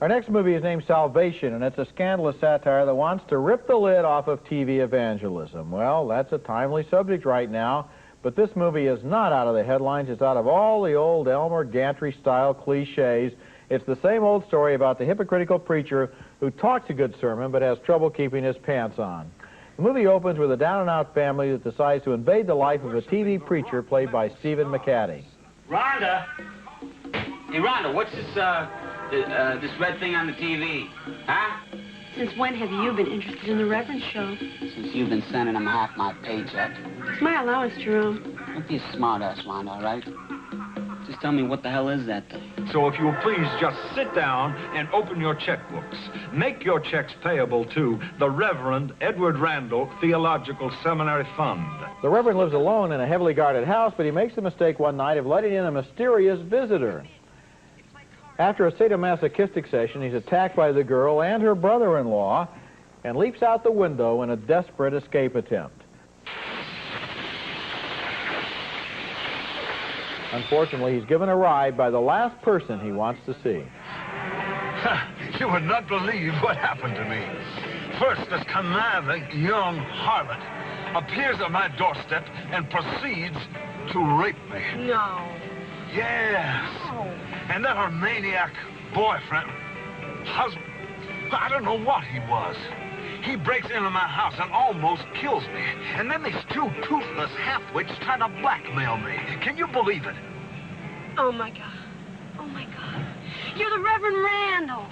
Our next movie is named Salvation, and it's a scandalous satire that wants to rip the lid off of TV evangelism. Well, that's a timely subject right now, but this movie is not out of the headlines. It's out of all the old Elmer Gantry-style cliches. It's the same old story about the hypocritical preacher who talks a good sermon but has trouble keeping his pants on. The movie opens with a down-and-out family that decides to invade the life of a TV preacher played by Stephen McCaddy. Rhonda! Hey, Rhonda, what's this red thing on the TV? Huh? Since when have you been interested in the Reverend show? Since you've been sending him half my paycheck. It's my allowance, Jerome. Don't be a smart-ass, Rhonda, all right? Just tell me what the hell is that thing? So if you will please just sit down and open your checkbooks. Make your checks payable to the Reverend Edward Randall Theological Seminary Fund. The Reverend lives alone in a heavily guarded house, but he makes the mistake one night of letting in a mysterious visitor. After a sadomasochistic session, he's attacked by the girl and her brother-in-law and leaps out the window in a desperate escape attempt. Unfortunately, he's given a ride by the last person he wants to see. You would not believe what happened to me. First, this conniving young harlot appears at my doorstep and proceeds to rape me. No. Yes. Oh. And then her maniac boyfriend, husband, I don't know what he was. He breaks into my house and almost kills me. And then these two toothless half-wits try to blackmail me. Can you believe it? Oh, my God. Oh, my God. You're the Reverend Randall.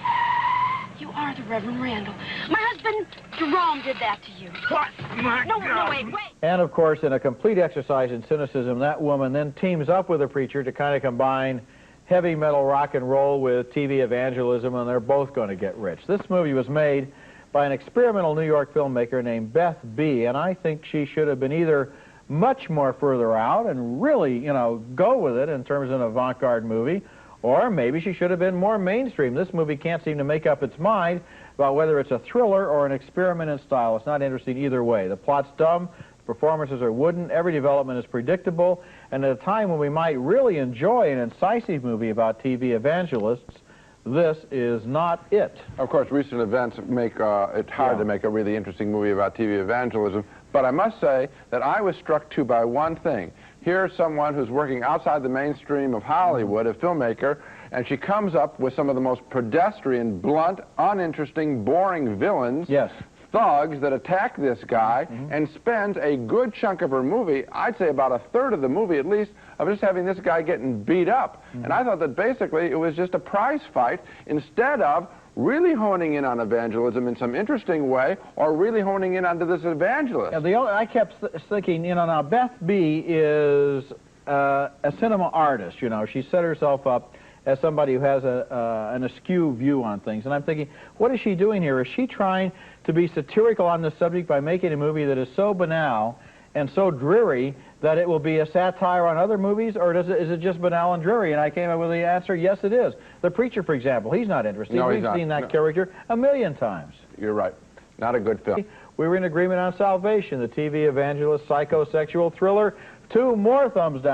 You are the Reverend Randall. My husband, Jerome, did that to you. What? My No, God. no, wait. And, of course, in a complete exercise in cynicism, that woman then teams up with a preacher to kind of combine heavy metal rock and roll with TV evangelism, and they're both going to get rich. This movie was made by an experimental New York filmmaker named Beth B., and I think she should have been either much more further out and really, go with it in terms of an avant-garde movie, or maybe she should have been more mainstream. This movie can't seem to make up its mind about whether it's a thriller or an experiment in style. It's not interesting either way. The plot's dumb, the performances are wooden, every development is predictable, and at a time when we might really enjoy an incisive movie about TV evangelists, this is not it. Of course, recent events make it hard to make a really interesting movie about TV evangelism, but I must say that I was struck, too, by one thing. Here's someone who's working outside the mainstream of Hollywood, a filmmaker, and she comes up with some of the most pedestrian, blunt, uninteresting, boring villains. Yes. Thugs that attack this guy and spends a good chunk of her movie, I'd say about a third of the movie at least, of just having this guy getting beat up. And I thought that basically it was just a prize fight instead of really honing in on evangelism in some interesting way or really honing in onto this evangelist. Yeah, I kept thinking, now Beth B. is a cinema artist, She set herself up as somebody who has an askew view on things. And I'm thinking, what is she doing here? Is she trying to be satirical on this subject by making a movie that is so banal and so dreary that it will be a satire on other movies, or is it just banal and dreary? And I came up with the answer, yes, it is. The Preacher, for example, he's not interesting. No, We've seen that character a million times. You're right. Not a good film. We were in agreement on Salvation, the TV evangelist psychosexual thriller. 2 more thumbs down.